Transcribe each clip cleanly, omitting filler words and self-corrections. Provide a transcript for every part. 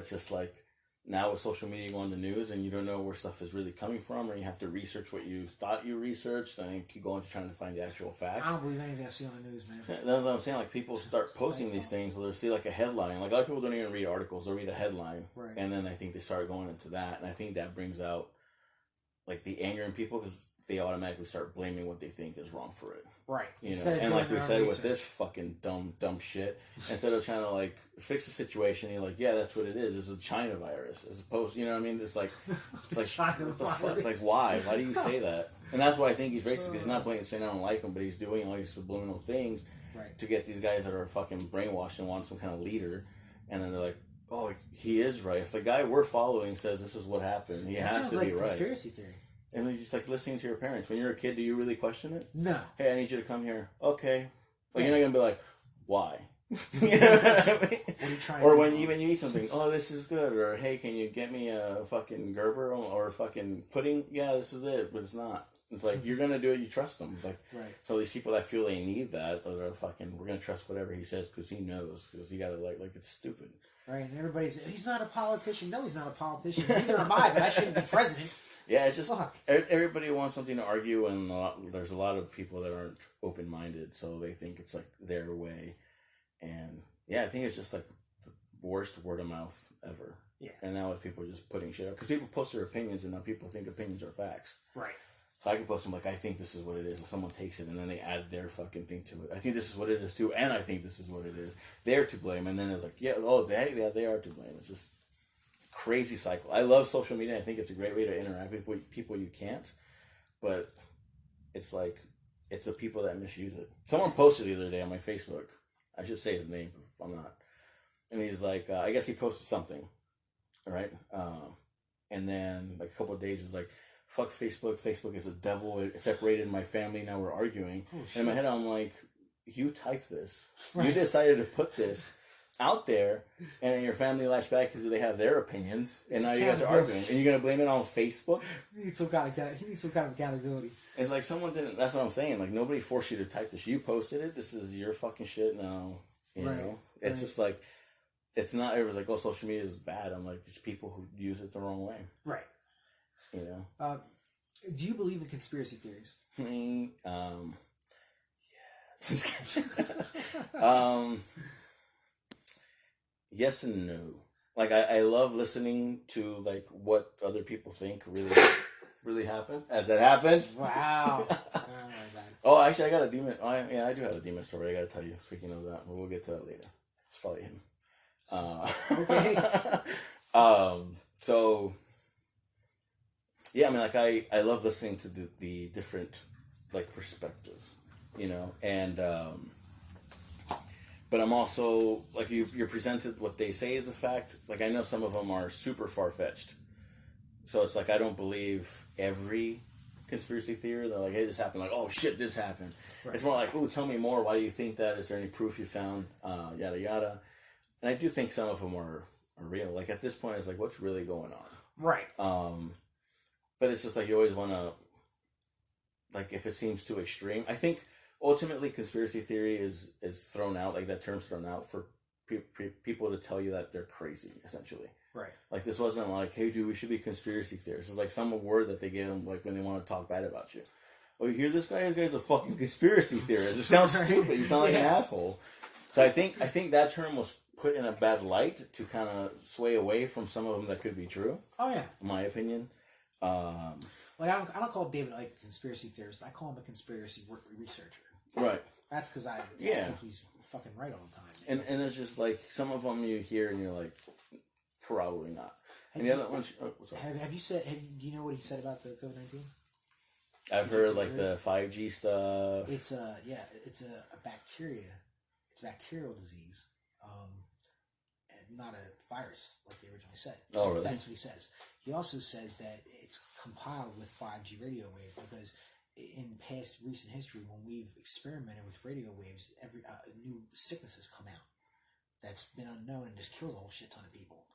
it's just like now with social media going on the news and you don't know where stuff is really coming from, or you have to research what you thought you researched and then keep going to trying to find the actual facts. I don't believe anything I see on the news, man. That's what I'm saying. Like, people start posting these things, or they'll see like a headline. Like, a lot of people don't even read articles; they'll read a headline, right. And then I think they start going into that, and I think that brings out like the anger in people because they automatically start blaming what they think is wrong for it. Right. You know, and like we said with this fucking dumb shit, instead of trying to like fix the situation, you're like, yeah, that's what it is. It's a China virus, as opposed, you know what I mean? It's like China what the virus. fuck? Like, why? Why do you say that? And that's why I think he's racist. He's not blatantly saying I don't like him, but he's doing all these subliminal things to get these guys that are fucking brainwashed and want some kind of leader, and then they're like, oh, he is right. If the guy we're following says this is what happened, he has to be right. Conspiracy theory. And it's just like listening to your parents. When you're a kid, do you really question it? No. Hey, I need you to come here. Okay. Like, you're not going to be like, why? You know what I mean? What are you trying or when even you eat something, oh, this is good. Or, hey, can you get me a fucking Gerber or fucking pudding? Yeah, this is it, but it's not. It's like, you're going to do it, you trust them. Like, so these people that feel they need that, they're fucking, we're going to trust whatever he says because he knows. Because he got to, like, it's stupid. Right, and everybody's, he's not a politician. No, he's not a politician. Neither am I, but I shouldn't be president. Yeah, it's just everybody wants something to argue, and there's a lot of people that aren't open-minded, so they think it's like their way. And yeah, I think it's just like the worst word of mouth ever. Yeah. And now with people just putting shit up, because people post their opinions, and now people think opinions are facts. Right. So I can post them like, I think this is what it is, and someone takes it, and then they add their fucking thing to it. I think this is what it is too, and I think this is what it is. They're to blame, and then it's like, yeah, oh, they are to blame. It's just crazy cycle. I love social media. I think it's a great way to interact with people you can't, but it's like, it's the people that misuse it. Someone posted the other day on my Facebook. I should say his name if I'm not. And he's like, I guess he posted something, right? And then like a couple of days, he's like, fuck Facebook. Facebook is a devil. It separated my family. Now we're arguing. Oh, and in my head, I'm like, you typed this. Right. You decided to put this out there, and then your family latched back because they have their opinions, and now you guys are arguing, and you're gonna blame it on Facebook. He needs some kind of accountability. It's like someone didn't. That's what I'm saying. Like, nobody forced you to type this. You posted it. This is your fucking shit now. You know, it's just like, it's not. It was like, oh, social media is bad. I'm like, it's people who use it the wrong way. Right. You know. Do you believe in conspiracy theories? Yeah. Yes and no. Like, I love listening to like what other people think really happened as it happens. Wow. Oh, actually, I got a demon. I do have a demon story. I got to tell you. Speaking of that, but we'll get to that later. It's probably him. Okay. So yeah, I mean, like I love listening to the different like perspectives, you know, and but I'm also like you're presented what they say is a fact. Like, I know some of them are super far fetched, so it's like I don't believe every conspiracy theory. They're like, hey, this happened. Like, oh shit, this happened. Right. It's more like, oh, tell me more. Why do you think that? Is there any proof you found? Yada yada. And I do think some of them are real. Like, at this point, it's like, what's really going on? Right. But it's just like you always want to, like, if it seems too extreme. I think ultimately conspiracy theory is thrown out, like that term's thrown out for people to tell you that they're crazy, essentially. Right. Like, this wasn't like, hey, dude, we should be conspiracy theorists. It's like some word that they give them, like, when they want to talk bad about you. Oh, you hear this guy? This guy's a fucking conspiracy theorist. It sounds stupid. You sound like an asshole. So I think that term was put in a bad light to kind of sway away from some of them that could be true. Oh, yeah. In my opinion. Like, I don't call David Icke a conspiracy theorist. I call him a conspiracy researcher. Right. That's because I think he's fucking right all the time. And it's just like, some of them you hear and you're like, probably not. And the other ones... do you know what he said about the COVID-19? I've heard, like, the 5G stuff. It's a bacteria. It's a bacterial disease. Not a virus, like they originally said. Oh, really? That's what he says. He also says that it's compiled with 5G radio wave because in past recent history, when we've experimented with radio waves, every new sicknesses come out that's been unknown and just kills a whole shit ton of people.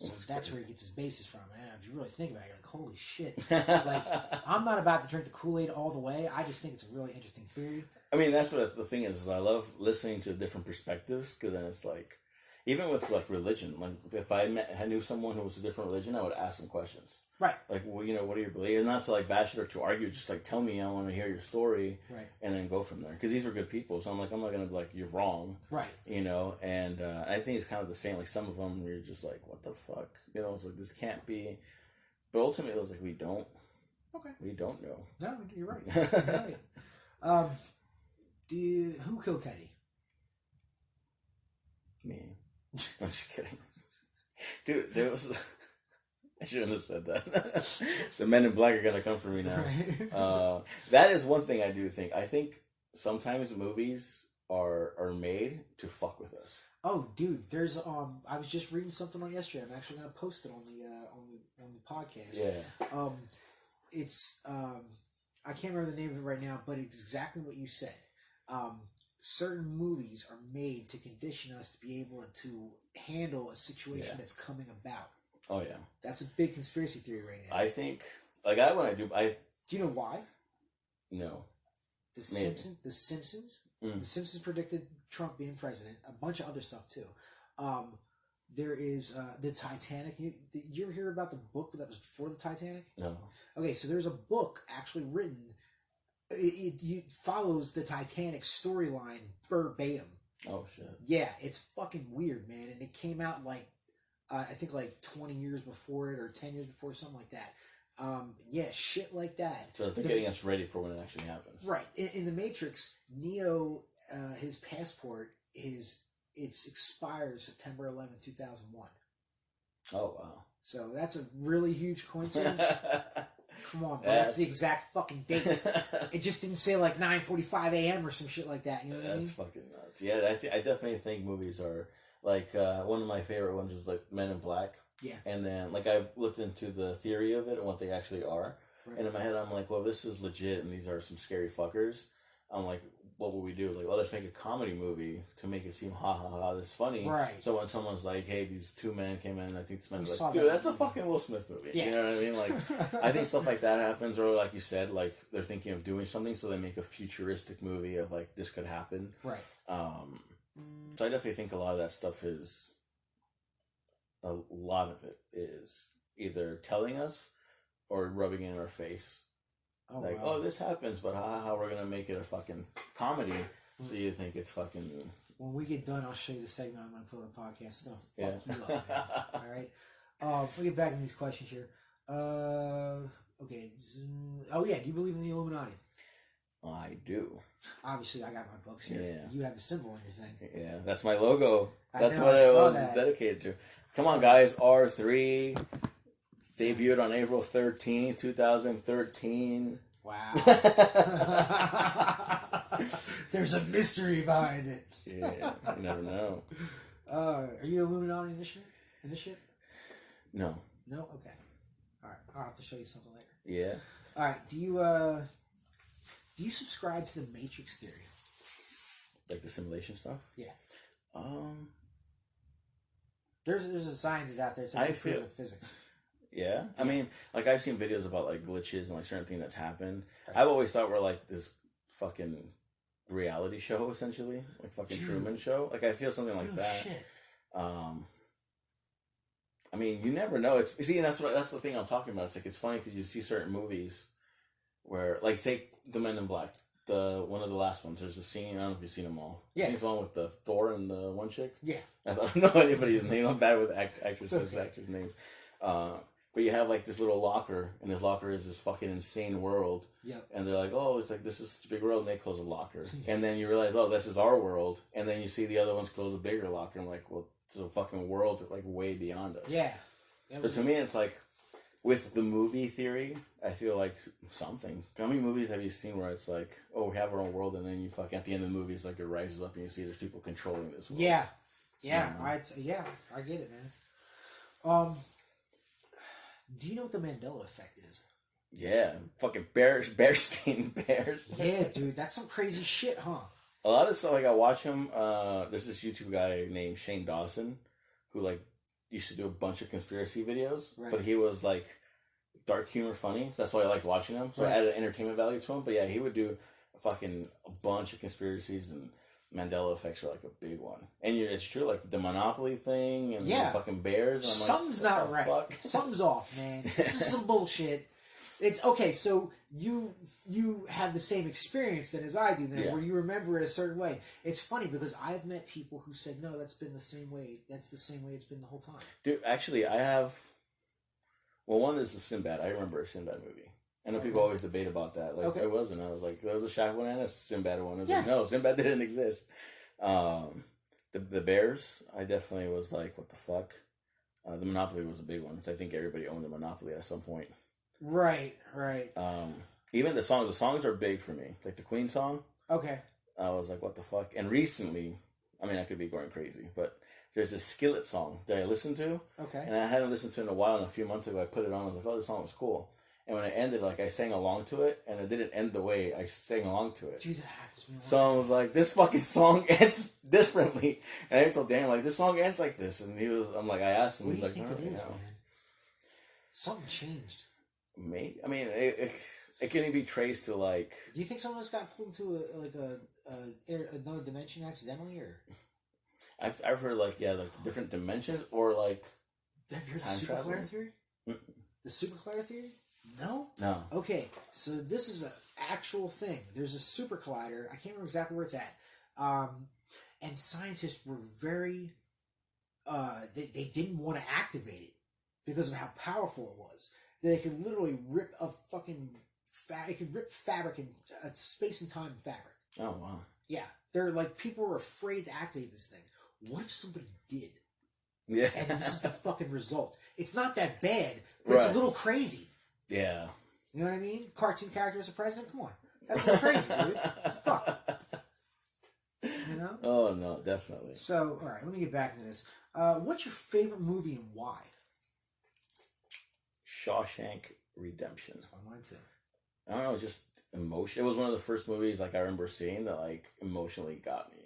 So that's where he gets his basis from. And if you really think about it, you're like, holy shit. Like, I'm not about to drink the Kool-Aid all the way. I just think it's a really interesting theory. I mean, that's what the thing is I love listening to different perspectives, because then it's like, Even with like religion, like if I knew someone who was a different religion, I would ask them questions. Right. Like, well, what do you believe? And not to like bash it or to argue, just like tell me, I want to hear your story, right, and then go from there. Because these were good people, so I'm not gonna be like, you're wrong, right? And I think it's kind of the same. Like some of them, you're just like, what the fuck, it's like this can't be. But ultimately, it was like we don't know. No, you're right. You're right. Who killed Kennedy? Me. I'm just kidding. Dude, there was... I shouldn't have said that. The men in black are going to come for me now. Right. That is one thing I do think. I think sometimes movies are made to fuck with us. Oh, dude, there's I was just reading something on yesterday. I'm actually going to post it on the podcast. Yeah. It's I can't remember the name of it right now, but it's exactly what you said. Certain movies are made to condition us to be able to handle a situation that's coming about. Oh yeah, that's a big conspiracy theory right now. I think, do you know why? No. The Simpsons. The Simpsons predicted Trump being president. A bunch of other stuff too. There is the Titanic. You ever hear about the book that was before the Titanic? No. Okay, so there's a book actually written. It follows the Titanic storyline verbatim. Oh shit. Yeah, it's fucking weird, man. And it came out like I think like 20 years before it or 10 years before, something like that. Yeah, shit like that. So they're getting us ready for when it actually happens. Right. In the Matrix, Neo, his passport expires September 11th, 2001. Oh wow. So that's a really huge coincidence. Come on, bro. That's the exact fucking date. It just didn't say like 9:45 a.m. or some shit like that. You know what I mean? That's fucking nuts. Yeah, I definitely think movies are like one of my favorite ones is like Men in Black. Yeah. And then like I've looked into the theory of it and what they actually are. Right. And in my head I'm like, well, this is legit and these are some scary fuckers. I'm like, what would we do? Like, well, let's make a comedy movie to make it seem this is funny. Right. So when someone's like, hey, these two men came in, I think this man's like, dude, that's a fucking Will Smith movie. Yeah. You know what I mean? Like, I think stuff like that happens, or like you said, like they're thinking of doing something, so they make a futuristic movie of like this could happen. Right. So I definitely think a lot of that stuff is either telling us or rubbing it in our face. Oh, like, wow. Oh, this happens, but how we're gonna make it a fucking comedy? So you think it's fucking? When we get done, I'll show you the segment I'm gonna put on the podcast. No, fuck you up, man. All right. We'll get back to these questions here. Okay. Oh yeah, do you believe in the Illuminati? I do. Obviously, I got my books here. Yeah. You have a symbol on your thing. Yeah, that's my logo. That's what it was dedicated to. Come on, guys. R3 debuted on April 13, 2013. Wow. There's a mystery behind it. Yeah, you never know. Are you Illuminati initiate? No. No? Okay. All right. I'll have to show you something later. Yeah. All right. Do you subscribe to the Matrix theory? Like the simulation stuff? Yeah. There's a scientist out there that says it of physics. Yeah? I mean, like I've seen videos about like glitches and like certain things that's happened. Right. I've always thought we're like this fucking reality show essentially, like fucking Truman Show. Like I feel something like that. Shit. I mean, you never know. That's the thing I'm talking about. It's like it's funny because you see certain movies where, like, take the Men in Black, one of the last ones. There's a scene. I don't know if you've seen them all. Yeah, I think it's the one with the Thor and the one chick. Yeah, I don't know anybody's name. I'm bad with actors' names. But you have like this little locker, and this locker is this fucking insane world. Yeah. And they're like, oh, it's like this is such a big world, and they close a locker, and then you realize, oh, this is our world, and then you see the other ones close a bigger locker, and like, well, there's a fucking world like way beyond us. Yeah. So to me, it's like with the movie theory, I feel like something. How many movies have you seen where it's like, oh, we have our own world, and then you fucking at the end of the movie, it's like it rises up, and you see there's people controlling this world. Yeah. Yeah. I get it, man. Do you know what the Mandela effect is? Yeah, fucking bear-stained bears. Yeah, dude, that's some crazy shit, huh? A lot of stuff, like I watch him. There's this YouTube guy named Shane Dawson who like used to do a bunch of conspiracy videos, but he was like dark humor funny. So that's why I liked watching him. So I added entertainment value to him. But yeah, he would do a bunch of conspiracies and Mandela effects are like a big one, and it's true, like the Monopoly thing and the fucking bears. And Something's not right. Fuck? Something's off, man. This is some bullshit. It's okay. So you have the same experience then as I do, then, where you remember it a certain way. It's funny because I've met people who said, "No, that's been the same way. That's the same way it's been the whole time." Dude, actually, I have. Well, one is the Sinbad. I remember a Sinbad movie. I know people always debate about that. Like, it wasn't. I was like, there was a Shaq one and a Sinbad one. I was like, no, Sinbad didn't exist. The Bears, I definitely was like, what the fuck? The Monopoly was a big one. So I think everybody owned a Monopoly at some point. Right. Even the songs are big for me. Like the Queen song. Okay. I was like, what the fuck? And recently, I mean, I could be going crazy, but there's this Skillet song that I listened to. Okay. And I hadn't listened to it in a while, and a few months ago I put it on. I was like, oh, this song was cool. And when it ended, like, I sang along to it, and it didn't end the way I sang along to it. Dude, that happens to me. So I was like, this fucking song ends differently. And I told Dan, like, this song ends like this. And I'm like, I asked him, what he's do like, you think no, it is, you know. man? Something changed. Maybe. I mean, it can be traced to, like... Do you think someone else got pulled into another dimension accidentally, or...? I've heard, like, like, different dimensions, or, like... Have you heard the super collider theory? The super collider theory? No? No. Okay, so this is an actual thing. There's a super collider. I can't remember exactly where it's at. And scientists were very... They didn't want to activate it because of how powerful it was. They could literally rip a fucking... It could rip fabric in space and time fabric. Oh, wow. Yeah. They're like, people were afraid to activate this thing. What if somebody did? Yeah. And this is the fucking result. It's not that bad, but it's a little crazy. Yeah. You know what I mean? Cartoon character as a president? Come on. That's a little crazy, dude. Fuck. You know? Oh, no, definitely. So, alright, let me get back into this. What's your favorite movie and why? Shawshank Redemption. I mine too. I don't know, just emotion. It was one of the first movies, like, I remember seeing that, like, emotionally got me.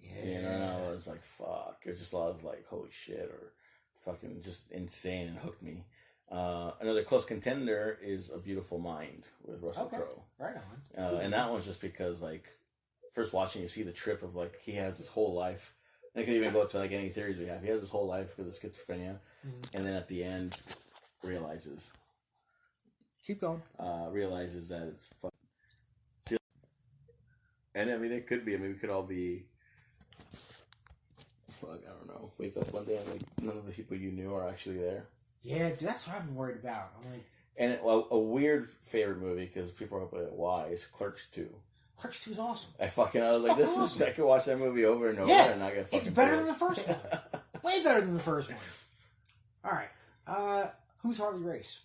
Yeah. You know, and I was like, fuck. It was just a lot of, like, holy shit, or fucking just insane, and hooked me. Another close contender is A Beautiful Mind with Russell Crowe. Right on. And that one's just because, like, first watching, you see the trip of, like, he has this whole life. And it could even go to, like, any theories we have. He has this whole life with the schizophrenia. Mm-hmm. And then at the end, realizes. Keep going. Realizes that it's fucking... And, I mean, it could be. I mean, we could all be... Fuck, I don't know. Wake up one day and, like, none of the people you knew are actually there. Yeah, dude, that's what I've been worried about. I'm like... And a weird favorite movie, because people are like, why, is Clerks 2. Clerks 2 is awesome. I was like, this is... I could watch that movie over and over and not get fucking it's better bored. than the first one. Way better than the first one. Alright. Who's Harley Race?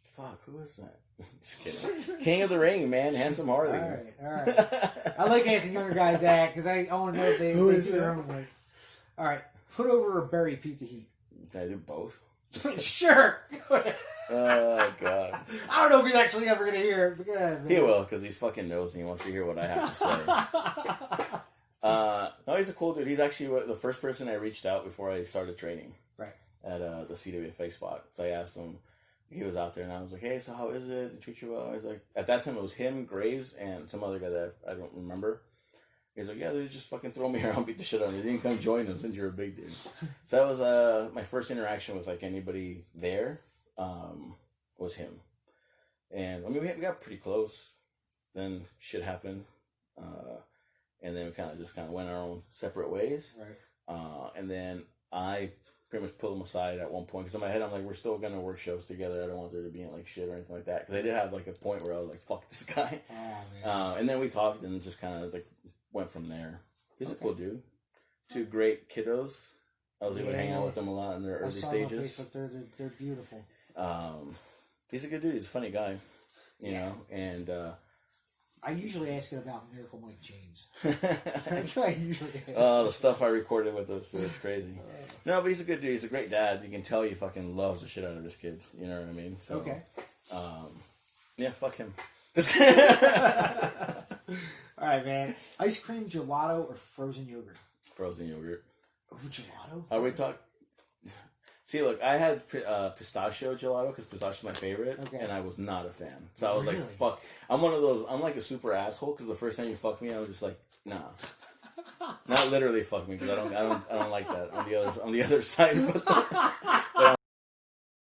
Fuck, who is that? Just kidding. King of the Ring, man. Handsome Harley. Alright. I like asking younger guys that, because I want to know if they do their own way. Alright. Put over or bury Pete the Heat? Can I do both? Sure. Oh, God. I don't know if he's actually ever going to hear it. But go ahead, man. He will, because he's fucking nosy. He wants to hear what I have to say. No, he's a cool dude. He's actually the first person I reached out before I started training. Right. At the CWFA spot. So I asked him, he was out there, and I was like, hey, so how is it? They treat you well? I was like, at that time, it was him, Graves, and some other guy that I don't remember. He's like, yeah, they just fucking throw me around, beat the shit out of me. They didn't come join us since you're a big dude. So that was my first interaction with, like, anybody there, was him. And, I mean, we got pretty close. Then shit happened. And then we kind of went our own separate ways. Right. And then I pretty much pulled him aside at one point. Because in my head, I'm like, we're still going to work shows together. I don't want there to be, like, shit or anything like that. Because I did have, like, a point where I was like, fuck this guy. Oh, man. And then we talked and just kind of, like, went from there. He's a cool dude. Two great kiddos. I was able to hang out with them a lot in their early stages. They're beautiful. He's a good dude. He's a funny guy. You know, and... I usually ask it about Miracle Mike James. That's what I usually ask. Oh, the stuff I recorded with us, it's crazy. No, but he's a good dude. He's a great dad. You can tell he fucking loves the shit out of his kids. You know what I mean? So, okay. Yeah, fuck him. All right, man. Ice cream, gelato, or frozen yogurt? Frozen yogurt. Over gelato? Are we talking... See, look, I had pistachio gelato because pistachio is my favorite, and I was not a fan. So I was like, fuck. I'm one of those, I'm like a super asshole because the first time you fuck me, I was just like, nah. Not literally fuck me because I don't like that on the other side. But